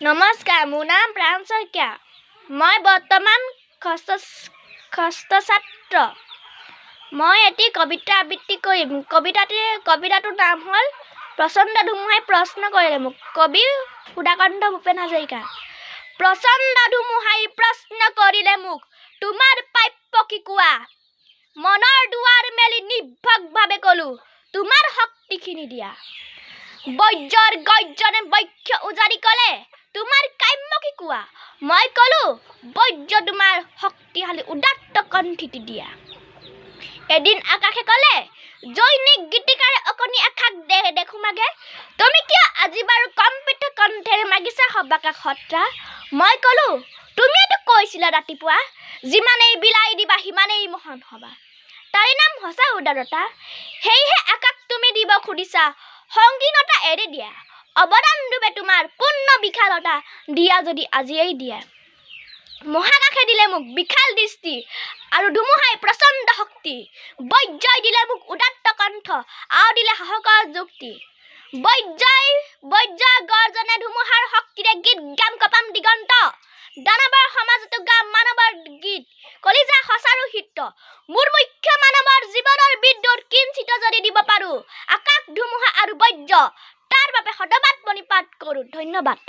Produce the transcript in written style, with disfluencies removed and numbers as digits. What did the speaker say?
নমস্কাৰ, মোৰ নাম প্ৰাণ শইকীয়া। মই বৰ্তমান ষষ্ঠ ছাত্ৰ। মই এটি কবিতা আবৃত্তি কৰিম। কবিতাটোৰ নাম হ'ল প্ৰচণ্ড ধুমুহাই প্ৰশ্ন কৰিলে মোক। কবি সুধাকান্ত ভূপেন হাজৰিকা। প্ৰচণ্ড ধুমুহাই প্ৰশ্ন কৰিলে মোক, তোমাৰ প্ৰাপ্য কি কোৱা? মনৰ দুৱাৰ মেলি নিৰ্ভয়ভাৱে ক'লো, তোমাৰ শক্তিখিনি দিয়া। বজ্ৰৰ গৰ্জনে বক্ষ উজাৰি ক'লে, তোমাৰ কাম্য কি কোৱা? মই ক'লো, বজ্ৰ তোমাৰ শক্তিশালী উদাত্ত কণ্ঠীটি দিয়া। এদিন আকাশে ক'লে, জৈনিক গীতিকাৰে অকণি আকাশ দেখো মাগে, তুমি কিয় আজি বাৰু কম্পিত কণ্ঠেৰে মাগিছা সবাকা সত্ৰা? মই ক'লো, তুমিয়েতো কৈছিলা ৰাতিপুৱা, যিমানেই বিলাই দিবা সিমানেই মহান হবা। তাৰে নাম সঁচা উদাৰতা। সেয়েহে আকাশ তুমি দিব খুজিছা সংকীৰ্ণতা এৰি দিয়া। অৱদান ডুবে তোমাৰ পূৰ্ণ বিশালতা, দিয়া যদি আজিয়েই দিয়া। মহাকাশে দিলে মোক বিশাল দৃষ্টি আৰু ধুমুহাই প্ৰচণ্ড শক্তি। বজ্ৰই দিলে মোক উদাত্ত কণ্ঠ আৰু দিলে সাহসৰ যুক্তি। বজ্ৰ গৰ্জনে ধুমুহাৰ শক্তিৰে গীত গাম কপাম দিগন্ত। দানৱৰ সমাজতো গাম মানৱৰ গীত, কলিজা সঁচাৰো হিত। মোৰ মুখ্য মানৱৰ জীৱনৰ বিদ্যুৎ কিঞ্চিত যদি দিব পাৰো, আকাশ ধুমুহা আৰু বজ্ৰ, তাৰ বাবে শতবাদ প্ৰণিপাত কৰোঁ। ধন্যবাদ।